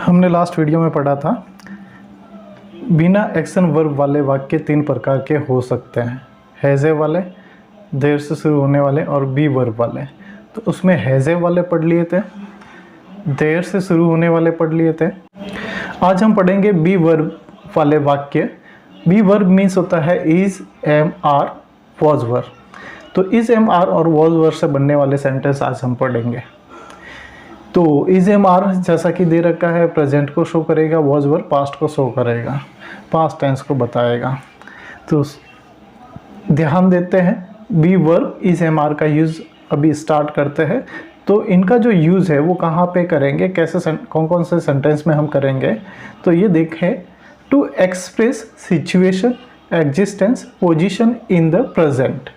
हमने last video में पढ़ा था बिना एक्शन वर्ब वाले वाक्य 3 प्रकार के हो सकते हैं। हैज़े वाले, देर से शुरू होने वाले और बी वर्ब वाले। तो उसमें हैज़े वाले पढ़ लिए थे, देर से शुरू होने वाले पढ़ लिए थे। आज हम पढ़ेंगे बी वर्ब वाले वाक्य। बी वर्ब मीन्स होता है is, am, are, was were. तो इज, एम, आर और वॉज वर से बनने वाले सेंटेंस आज हम पढ़ेंगे। तो इज, एम, आर जैसा कि दे रखा है प्रेजेंट को शो करेगा, वॉज वर पास्ट को शो करेगा, पास्ट टेंस को बताएगा। तो ध्यान देते हैं, be verb is, am, are का यूज़ अभी स्टार्ट करते हैं। तो इनका जो यूज़ है वो कहाँ पे करेंगे, कैसे कौन कौन से सेंटेंस में हम करेंगे। तो ये देखें, to express situation, existence, position in the present,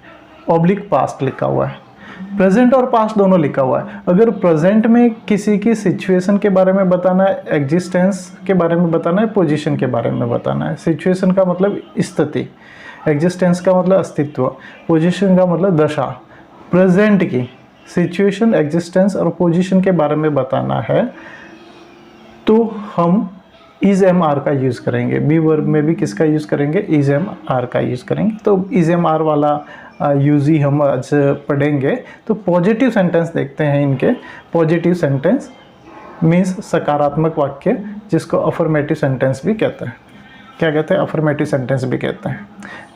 oblique past लिखा हुआ है। प्रेजेंट और पास्ट दोनों लिखा हुआ है। अगर प्रेजेंट में किसी की सिचुएशन के बारे में बताना है, एग्जिस्टेंस के बारे में बताना है, पोजीशन के बारे में बताना है। सिचुएशन का मतलब स्थिति, एग्जिस्टेंस का मतलब अस्तित्व, पोजीशन का मतलब दशा। प्रेजेंट की सिचुएशन, एग्जिस्टेंस और पोजीशन के बारे में बताना है तो हम इज, एम, आर का यूज़ करेंगे। बी वर्ब में भी किसका यूज़ करेंगे, इज, एम, आर का यूज़ करेंगे। तो इज, एम, आर वाला यूज़ ही हम आज पढ़ेंगे। तो पॉजिटिव सेंटेंस देखते हैं इनके। पॉजिटिव सेंटेंस मीन्स सकारात्मक वाक्य, जिसको अफर्मेटिव सेंटेंस भी कहते हैं। क्या कहते हैं, अफर्मेटिव सेंटेंस भी कहते हैं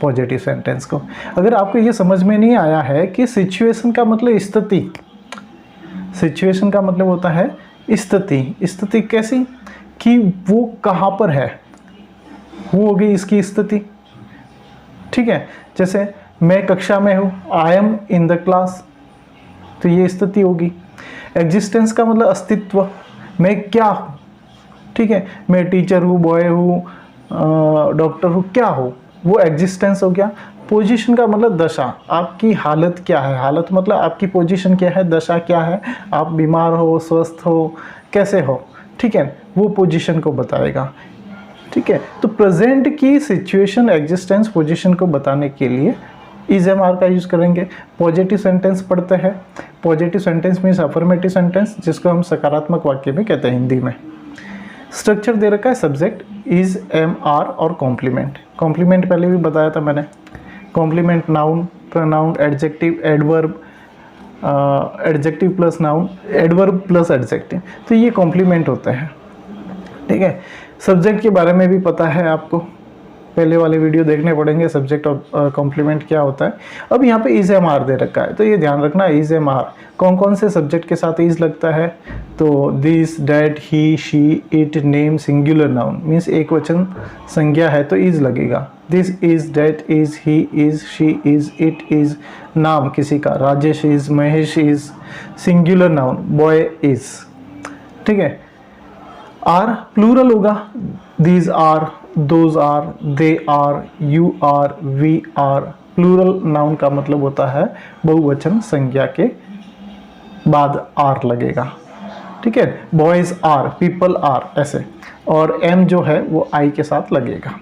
पॉजिटिव सेंटेंस को। अगर आपको ये समझ में नहीं आया है कि सिचुएशन का मतलब स्थिति, सिचुएशन का मतलब होता है स्थिति। स्थिति कैसी, कि वो कहाँ पर है, वो हो गई इसकी स्थिति। ठीक है, जैसे मैं कक्षा में हूँ, I am in the class, तो ये स्थिति होगी। एग्जिस्टेंस का मतलब अस्तित्व, मैं क्या हूँ। ठीक है, मैं टीचर हूँ, बॉय हूँ, डॉक्टर हूँ, क्या हो, वो एग्जिस्टेंस हो गया। पोजीशन का मतलब दशा, आपकी हालत क्या है। हालत मतलब आपकी पोजीशन क्या है, दशा क्या है, आप बीमार हो, स्वस्थ हो, कैसे हो। ठीक है, वो पोजीशन को बताएगा। ठीक है, तो प्रेजेंट की सिचुएशन, एग्जिस्टेंस, पोजीशन को बताने के लिए इज, एम, आर का यूज़ करेंगे। पॉजिटिव सेंटेंस पढ़ते हैं। Positive sentence means affirmative sentence, जिसको हम सकारात्मक वाक्य भी कहते हैं हिंदी में। स्ट्रक्चर दे रखा है, सब्जेक्ट, इज, एम, आर और कॉम्प्लीमेंट। कॉम्प्लीमेंट पहले भी बताया था मैंने। Complement noun, pronoun, adjective, adverb, adjective plus noun, adverb plus adjective, तो ये कॉम्प्लीमेंट होते हैं। ठीक है, सब्जेक्ट के बारे में भी पता है आपको, पहले वाले वीडियो देखने पड़ेंगे सब्जेक्ट और कॉम्प्लीमेंट क्या होता है। अब यहाँ पे इज, एम, आर दे रखा है, तो ये ध्यान रखना, इज, एम, आर कौन कौन से सब्जेक्ट के साथ इज लगता है। तो this, that, he, she, it, name, singular noun means एक वचन संज्ञा है तो इज लगेगा। This is, that is, he is, she is, it is, नाम किसी का, Rajesh is, Mahesh is, singular noun, boy is. ठीक है, आर प्लूरल होगा, these are, those are, they are, you are, we are. Plural noun का मतलब होता है बहुवचन संज्ञा के बाद आर लगेगा। ठीक है, बॉयज आर, पीपल आर, ऐसे। और एम जो है वो आई के साथ लगेगा।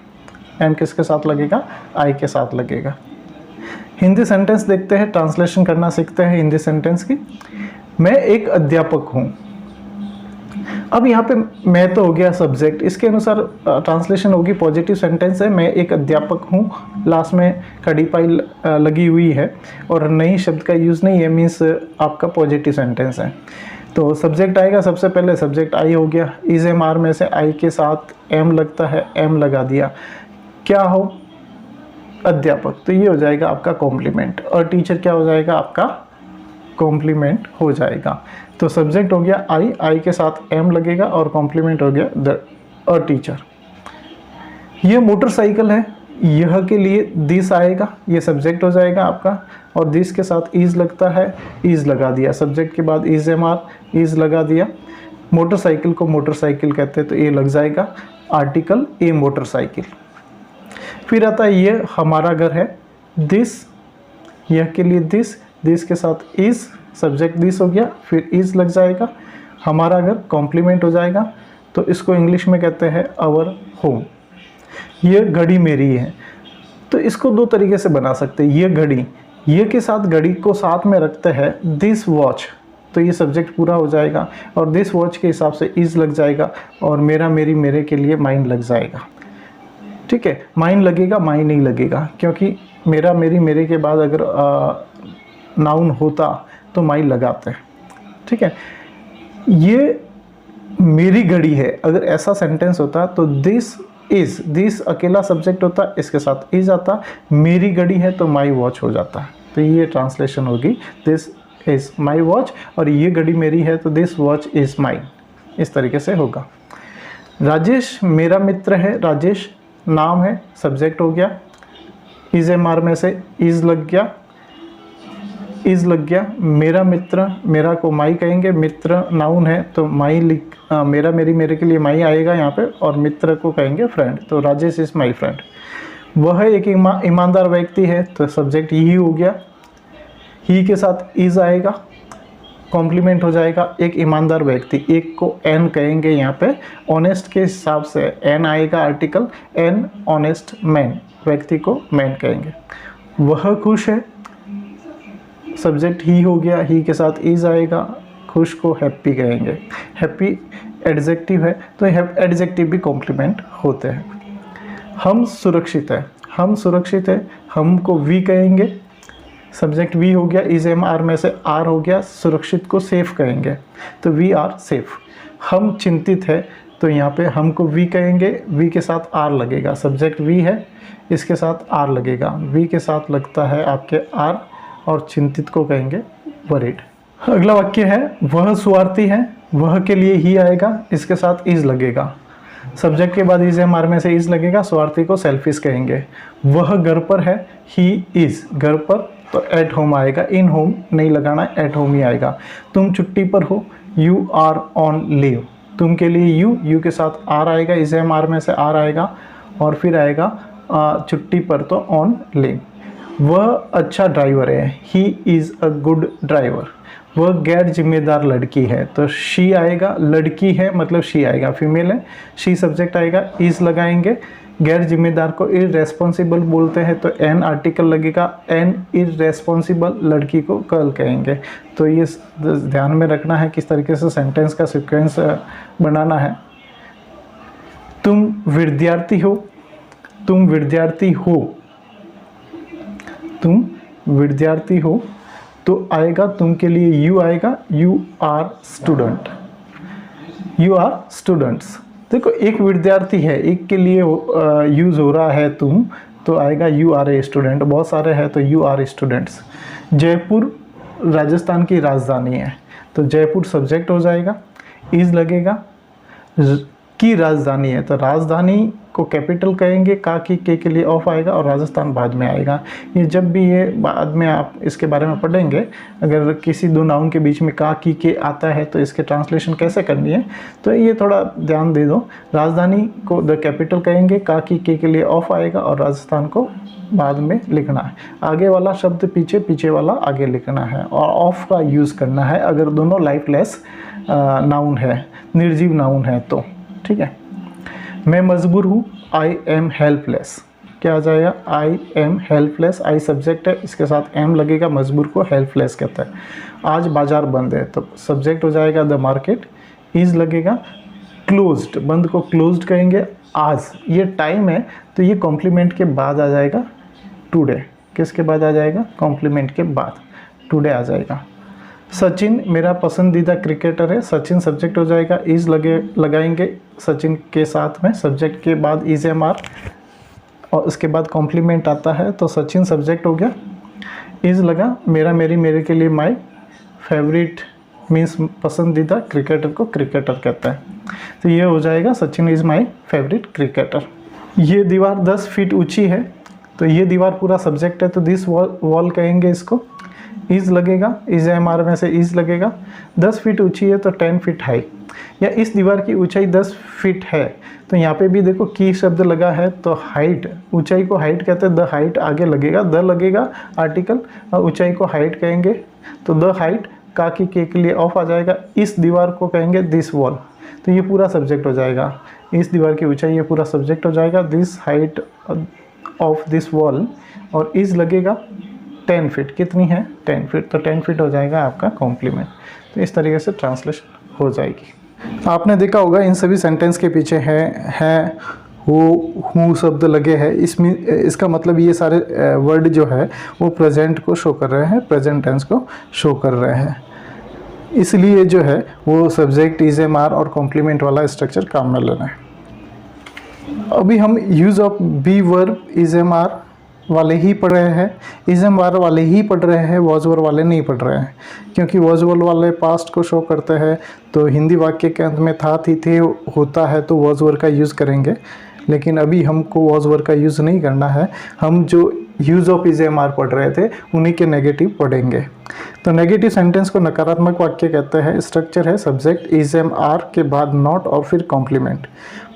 एम किसके साथ लगेगा, आई के साथ लगेगा। हिंदी सेंटेंस देखते हैं, ट्रांसलेशन करना सीखते हैं हिंदी सेंटेंस की। मैं एक अध्यापक हूँ। अब यहाँ पे मैं तो हो गया सब्जेक्ट, इसके अनुसार ट्रांसलेशन होगी, पॉजिटिव सेंटेंस है, मैं एक अध्यापक हूँ, लास्ट में खड़ी पाई लगी हुई है और नई शब्द का यूज़ नहीं है, मीन्स आपका पॉजिटिव सेंटेंस है। तो सब्जेक्ट आएगा, सबसे पहले सब्जेक्ट आई हो गया। इज, एम, आर में से आई के साथ एम लगता है, एम लगा दिया। क्या हो, अध्यापक, तो ये हो जाएगा आपका कॉम्प्लीमेंट। और टीचर क्या हो जाएगा, आपका कॉम्प्लीमेंट हो जाएगा। तो सब्जेक्ट हो गया आई, आई के साथ एम लगेगा और कॉम्प्लीमेंट हो गया द, और टीचर। ये मोटरसाइकिल है, यह के लिए दिस आएगा, ये सब्जेक्ट हो जाएगा आपका। और दिस के साथ इज लगता है, इज लगा दिया, सब्जेक्ट के बाद इज, एम, आर, इज लगा दिया। मोटरसाइकिल को मोटरसाइकिल कहते हैं तो ये लग जाएगा आर्टिकल ए, मोटरसाइकिल। फिर आता है ये हमारा घर है, दिस, यह के लिए दिस, दिस के साथ इज, सब्जेक्ट दिस हो गया, फिर इज लग जाएगा, हमारा घर कॉम्प्लीमेंट हो जाएगा। तो इसको इंग्लिश में कहते हैं आवर होम। ये घड़ी मेरी है, तो इसको दो तरीके से बना सकते हैं। ये घड़ी, ये के साथ घड़ी को साथ में रखते हैं दिस वॉच, तो ये सब्जेक्ट पूरा हो जाएगा, और दिस वॉच के हिसाब से इज़ लग जाएगा, और मेरा मेरी मेरे के लिए माइन लग जाएगा। ठीक है, माइन लगेगा, माइन नहीं लगेगा, क्योंकि मेरा मेरी मेरे के बाद अगर नाउन होता तो माइन लगाते हैं। ठीक है, ये मेरी घड़ी है, अगर ऐसा सेंटेंस होता तो दिस इज़, दिस अकेला सब्जेक्ट होता, इसके साथ इज़ आता, मेरी घड़ी है तो माई वॉच हो जाता। तो ये ट्रांसलेशन होगी, दिस इज़ माई वॉच, और ये घड़ी मेरी है तो दिस वॉच इज़ माइन, इस तरीके से होगा। राजेश मेरा मित्र है, राजेश नाम है, सब्जेक्ट हो गया, इज़ एम आर में से इज़ लग गया, इज़ लग गया। मेरा मित्र, मेरा को माई कहेंगे, मित्र नाउन है तो माई मेरा मेरी मेरे के लिए माई आएगा यहाँ पे, और मित्र को कहेंगे फ्रेंड, तो राजेश इज़ माई फ्रेंड। वह एक ईमानदार व्यक्ति है, तो सब्जेक्ट ही हो गया, ही के साथ इज़ आएगा, कॉम्प्लीमेंट हो जाएगा, एक ईमानदार व्यक्ति, एक को एन कहेंगे यहाँ पे, ऑनेस्ट के हिसाब से एन आएगा आर्टिकल, एन ऑनेस्ट मैन, व्यक्ति को मैन कहेंगे। वह खुश है, सब्जेक्ट ही हो गया, ही के साथ इज़ आएगा, खुश को हैप्पी कहेंगे, हैप्पी एडजेक्टिव है तो एडजेक्टिव भी कॉम्प्लीमेंट होते हैं। हम सुरक्षित है, हम सुरक्षित है, हम को वी कहेंगे, सब्जेक्ट वी हो गया, इज एम आर में से आर हो गया, सुरक्षित को सेफ कहेंगे, तो वी आर सेफ। हम चिंतित है, तो यहाँ पे हमको वी कहेंगे, वी के साथ आर लगेगा, सब्जेक्ट वी है, इसके साथ आर लगेगा, वी के साथ लगता है आपके आर, और चिंतित को कहेंगे वरीड। अगला वाक्य है, वह स्वार्थी है, वह के लिए ही आएगा, इसके साथ इज लगेगा, सब्जेक्ट के बाद इज एम आर में से इज लगेगा, स्वार्थी को सेल्फिश कहेंगे। वह घर पर है, ही इज घर पर, तो एट होम आएगा, इन होम नहीं लगाना, एट होम ही आएगा। तुम छुट्टी पर हो, यू आर ऑन लीव, तुम के लिए यू के साथ आर आएगा, इज एम आर में से आर आएगा, और फिर आएगा छुट्टी पर तो ऑन लीव। वह अच्छा ड्राइवर है, he is a good driver. वह गैर जिम्मेदार लड़की है, तो शी आएगा, लड़की है मतलब शी आएगा, फीमेल है, शी सब्जेक्ट आएगा, इज़ लगाएंगे। गैर जिम्मेदार को इररेस्पॉन्सिबल बोलते हैं, तो एन आर्टिकल लगेगा, एन इररेस्पॉन्सिबल लड़की को गर्ल कहेंगे। तो ये ध्यान में रखना है किस तरीके से सेंटेंस का सीक्वेंस बनाना है। तुम विद्यार्थी हो, तुम विद्यार्थी हो, तुम विद्यार्थी हो तो आएगा, तुम के लिए यू आएगा, you are student, you are students. देखो एक विद्यार्थी है, एक के लिए यूज़ हो रहा है तुम, तो आएगा यू आर ए स्टूडेंट, बहुत सारे हैं तो you are students. Jaipur Rajasthan की राजधानी है, तो जयपुर सब्जेक्ट हो जाएगा, इज़ लगेगा, की राजधानी है तो राजधानी को कैपिटल कहेंगे, का की के लिए ऑफ आएगा, और राजस्थान बाद में आएगा। ये जब भी ये बाद में आप इसके बारे में पढ़ेंगे, अगर किसी दो नाउन के बीच में का की के आता है तो इसके ट्रांसलेशन कैसे करनी है, तो ये थोड़ा ध्यान दे दो। राजधानी को द कैपिटल कहेंगे, का की के लिए ऑफ आएगा, और राजस्थान को बाद में लिखना है। आगे वाला शब्द पीछे, पीछे वाला आगे लिखना है, और ऑफ का यूज़ करना है अगर दोनों लाइफलेस नाउन है, निर्जीव नाउन है तो। ठीक है, मैं मजबूर हूँ, आई एम हेल्पलेस, क्या आ जाएगा, I am helpless, I subject है, इसके साथ एम लगेगा, मजबूर को हेल्पलेस कहता है। आज बाजार बंद है, तो सब्जेक्ट हो जाएगा द मार्केट, इज लगेगा, क्लोज्ड, बंद को क्लोज्ड कहेंगे, आज ये टाइम है तो ये कॉम्प्लीमेंट के बाद आ जाएगा टुडे, किसके बाद आ जाएगा, कॉम्प्लीमेंट के बाद टुडे आ जाएगा। सचिन मेरा पसंदीदा क्रिकेटर है, सचिन सब्जेक्ट हो जाएगा, इज लगाएंगे सचिन के साथ में, सब्जेक्ट के बाद इज एम आर, और उसके बाद कॉम्प्लीमेंट आता है, तो सचिन सब्जेक्ट हो गया, इज लगा, मेरा मेरी मेरे के लिए माई फेवरेट मीन्स पसंदीदा क्रिकेटर को क्रिकेटर कहता है, तो ये हो जाएगा Sachin is my favourite cricketer. ये दीवार 10 फीट ऊंची है, तो ये दीवार पूरा सब्जेक्ट है, तो दिस वॉल कहेंगे इसको, इज़ लगेगा, इज एम आर में से इज़ लगेगा। 10 फीट ऊंची है तो 10 फीट हाई, या इस दीवार की ऊंचाई 10 फीट है, तो यहाँ पे भी देखो की शब्द लगा है, तो हाइट, ऊंचाई को हाइट कहते हैं, द हाइट आगे लगेगा, द लगेगा आर्टिकल, और ऊंचाई को हाइट कहेंगे, तो द हाइट, का की के लिए ऑफ आ जाएगा, इस दीवार को कहेंगे दिस वॉल, तो ये पूरा सब्जेक्ट हो जाएगा, इस दीवार की ऊंचाई ये पूरा सब्जेक्ट हो जाएगा, this height of this wall, और इज लगेगा, 10 फीट, कितनी है 10 फीट, तो 10 फीट हो जाएगा आपका कॉम्प्लीमेंट। तो इस तरीके से ट्रांसलेशन हो जाएगी। आपने देखा होगा इन सभी सेंटेंस के पीछे है हूँ शब्द लगे हैं, इसमें इसका मतलब ये सारे वर्ड जो है वो प्रेजेंट को शो कर रहे हैं, प्रेजेंट टेंस को शो कर रहे हैं, इसलिए जो है वो सब्जेक्ट इज एम आर और कॉम्प्लीमेंट वाला स्ट्रक्चर काम में लेना है। अभी हम use of be verb is am are वाले ही पढ़ रहे हैं, इज एम आर वाले ही पढ़ रहे हैं, वॉज वर वाले नहीं पढ़ रहे हैं, क्योंकि वॉज वर वाले पास्ट को शो करते हैं। तो हिंदी वाक्य के अंत में था, थी, थे होता है तो वॉज वर का यूज़ करेंगे, लेकिन अभी हमको वॉज वर का यूज़ नहीं करना है। हम जो use of is am are पढ़ रहे थे उन्हीं के नेगेटिव पढ़ेंगे। तो नेगेटिव सेंटेंस को नकारात्मक वाक्य कहते हैं। स्ट्रक्चर है सब्जेक्ट इज एम आर के बाद नॉट और फिर कॉम्प्लीमेंट।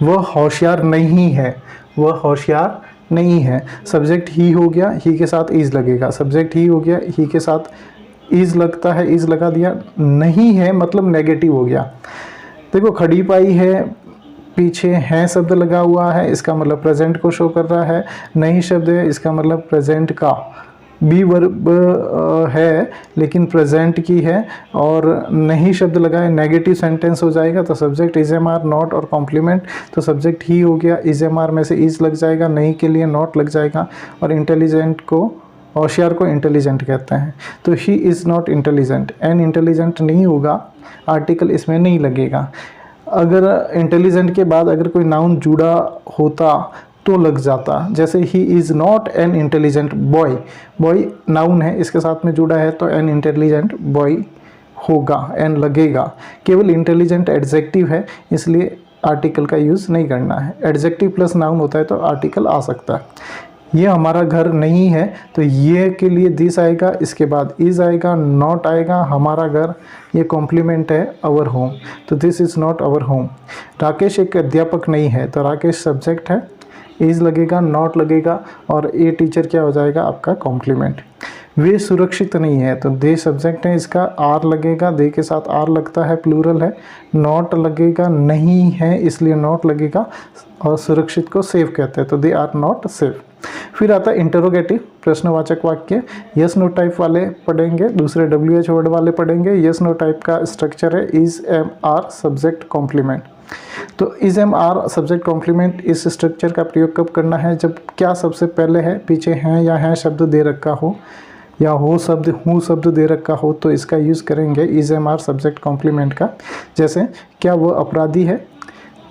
वह होशियार नहीं है, वह होशियार नहीं है, सब्जेक्ट ही हो गया, ही के साथ इज लगेगा, सब्जेक्ट ही हो गया, ही के साथ इज लगता है, इज लगा दिया, नहीं है मतलब नेगेटिव हो गया। देखो खड़ी पाई है, पीछे है शब्द लगा हुआ है, इसका मतलब प्रेजेंट को शो कर रहा है, नहीं शब्द है इसका मतलब प्रेजेंट का, बी वर्ब है लेकिन प्रेजेंट की है, और नहीं शब्द लगा है, नेगेटिव सेंटेंस हो जाएगा। तो subject is am are not और कॉम्प्लीमेंट, तो सब्जेक्ट ही हो गया, इज एम आर में से इज लग जाएगा, नहीं के लिए नॉट लग जाएगा, और इंटेलिजेंट को, होशियार को इंटेलिजेंट कहते हैं। तो he is not intelligent, an intelligent नहीं होगा, आर्टिकल इसमें नहीं लगेगा। अगर इंटेलिजेंट के बाद अगर कोई नाउन जुड़ा होता तो लग जाता, जैसे he is not an intelligent boy, boy noun है इसके साथ में जुड़ा है तो एन इंटेलिजेंट बॉय होगा, एन लगेगा। केवल इंटेलिजेंट एडजेक्टिव है इसलिए आर्टिकल का यूज़ नहीं करना है। एडजेक्टिव प्लस नाउन होता है तो आर्टिकल आ सकता है। ये हमारा घर नहीं है तो ये के लिए दिस आएगा, इसके बाद इज आएगा, नॉट आएगा, हमारा घर, ये कॉम्प्लीमेंट है अवर होम, तो this is not our home. Rakesh एक अध्यापक नहीं है तो राकेश सब्जेक्ट है, इज लगेगा, नॉट लगेगा, और ए टीचर क्या हो जाएगा आपका कॉम्प्लीमेंट। वे सुरक्षित नहीं है तो दे सब्जेक्ट है, इसका आर लगेगा, दे के साथ आर लगता है, प्लूरल है, नॉट लगेगा, नहीं है इसलिए नॉट लगेगा, और सुरक्षित को सेफ कहते हैं तो दे आर नॉट सेफ। फिर आता है इंटरोगेटिव प्रश्नवाचक वाक्य, यस नो टाइप वाले पढ़ेंगे, दूसरे WH वर्ड वाले पढ़ेंगे। यस नो टाइप का स्ट्रक्चर है is am are subject complement. तो is am are subject complement इस स्ट्रक्चर का प्रयोग कब करना है, जब क्या सबसे पहले है, पीछे हैं या है शब्द दे रखा हो, या हो शब्द, हूँ शब्द दे रखा हो, तो इसका यूज़ करेंगे is am are subject complement का। जैसे क्या वो अपराधी है,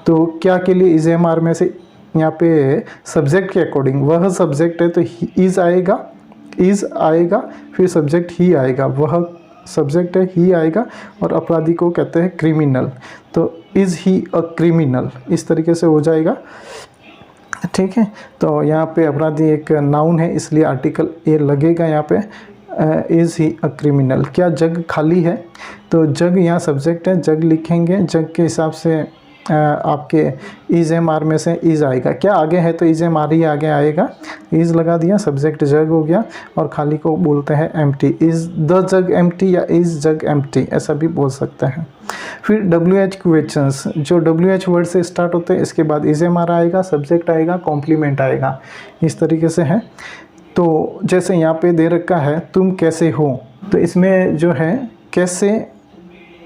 तो क्या के लिए इज एम आर में से यहाँ पे सब्जेक्ट के अकॉर्डिंग, वह सब्जेक्ट है तो इज आएगा, इज आएगा, फिर सब्जेक्ट ही आएगा, वह सब्जेक्ट है ही आएगा, और अपराधी को कहते हैं क्रिमिनल, तो इज़ ही अ क्रिमिनल, इस तरीके से हो जाएगा। ठीक है, तो यहाँ पे अपराधी एक नाउन है इसलिए आर्टिकल ए लगेगा यहाँ पे, इज़ ही अ क्रिमिनल। क्या जग खाली है, तो जग यहाँ सब्जेक्ट है, जग लिखेंगे, जग के हिसाब से आपके इज एम आर में से इज आएगा, क्या आगे है तो इज एम आर ही आगे आएगा, इज लगा दिया, सब्जेक्ट जग हो गया, और खाली को बोलते हैं empty, is the jug empty या इज जग एम्प्टी ऐसा भी बोल सकते हैं। फिर WH क्वेश्चंस, जो WH वर्ड से स्टार्ट होते हैं इसके बाद इज एम आर आएगा, सब्जेक्ट आएगा, कॉम्प्लीमेंट आएगा, इस तरीके से है। तो जैसे यहाँ पे दे रखा है तुम कैसे हो, तो इसमें जो है कैसे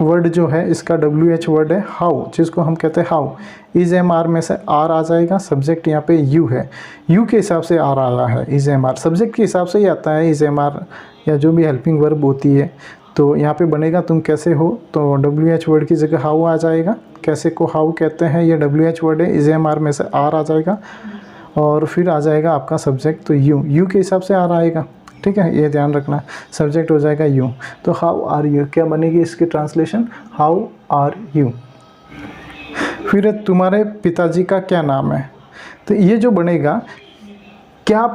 वर्ड जो है इसका WH वर्ड है हाउ, जिसको हम कहते हैं हाउ। इज एम आर में से आर आ जाएगा, सब्जेक्ट यहाँ पे यू है, यू के हिसाब से आर आ रहा है, इज एम आर सब्जेक्ट के हिसाब से ही आता है इज एम आर, या जो भी हेल्पिंग वर्ब होती है। तो यहाँ पे बनेगा तुम कैसे हो, तो WH वर्ड की जगह हाउ आ जाएगा, कैसे को हाउ कहते हैं, ये WH वर्ड है, इज एम आर में से आर आ जाएगा, और फिर आ जाएगा आपका सब्जेक्ट तो यू के हिसाब से आर आएगा। ठीक है, ये ध्यान रखना, सब्जेक्ट हो जाएगा यू। तो हाउ आर यू, क्या बनेगी इसकी ट्रांसलेशन, हाउ आर यू। फिर तुम्हारे पिताजी का क्या नाम है, तो ये जो बनेगा क्या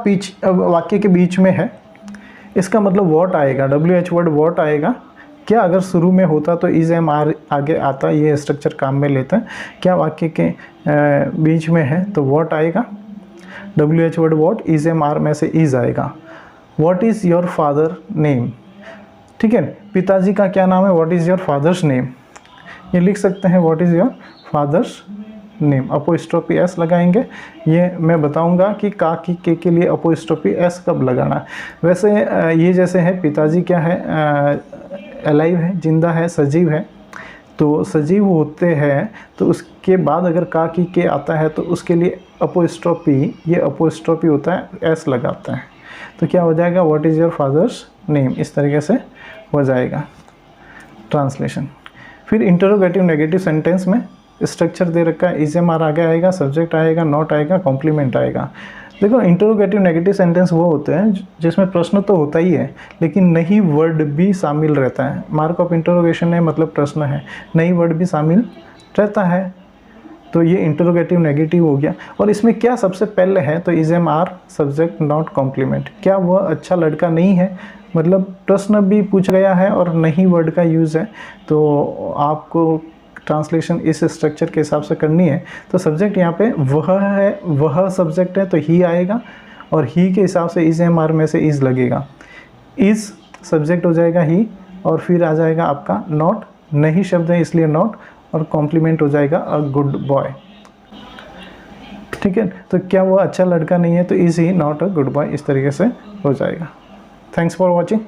वाक्य के बीच में है, इसका मतलब व्हाट आएगा, WH वर्ड व्हाट आएगा। क्या अगर शुरू में होता तो इज एम आर आगे आता, ये स्ट्रक्चर काम में लेता है। क्या वाक्य के बीच में है तो व्हाट आएगा, WH word what, is am are में से इज आएगा। What is your father name, ठीक है, पिताजी का क्या नाम है, what is your father's name, ये लिख सकते हैं what is your father's name, apostrophe S लगाएंगे। ये मैं बताऊंगा कि का की के लिए अपोस्ट्रोफी एस कब लगाना है। वैसे ये जैसे है पिताजी क्या है, अलाइव है, जिंदा है, सजीव है, तो सजीव होते हैं तो उसके बाद अगर का की के आता है तो उसके लिए अपोस्ट्रोफी, ये अपोस्ट्रोफी होता है एस लगाता है। तो क्या हो जाएगा, what is your father's name, इस तरीके से हो जाएगा ट्रांसलेशन। फिर इंटरोगेटिव नेगेटिव सेंटेंस में स्ट्रक्चर दे रखा है, इज एम आर आगे आएगा, सब्जेक्ट आएगा, नॉट आएगा, कॉम्प्लीमेंट आएगा। देखो इंटरोगेटिव नेगेटिव सेंटेंस वो होते हैं जिसमें प्रश्न तो होता ही है लेकिन नहीं वर्ड भी शामिल रहता है। मार्क ऑफ इंटरोगेशन है मतलब प्रश्न है, नहीं वर्ड भी शामिल रहता है, तो ये इंटरोगेटिव नेगेटिव हो गया। और इसमें क्या सबसे पहले है, तो is am are subject not complement, क्या वह अच्छा लड़का नहीं है, मतलब प्रश्न भी पूछ गया है और नहीं वर्ड का यूज़ है, तो आपको ट्रांसलेशन इस स्ट्रक्चर के हिसाब से करनी है। तो सब्जेक्ट यहाँ पे वह है, वह सब्जेक्ट है तो ही आएगा, और ही के हिसाब से इज एम आर में से इज लगेगा, इज सब्जेक्ट हो जाएगा ही, और फिर आ जाएगा आपका नॉट, नहीं शब्द है इसलिए नॉट, और कॉम्प्लीमेंट हो जाएगा अ गुड बॉय। ठीक है, तो क्या वो अच्छा लड़का नहीं है तो is he not a good boy, इस तरीके से हो जाएगा। Thanks for watching.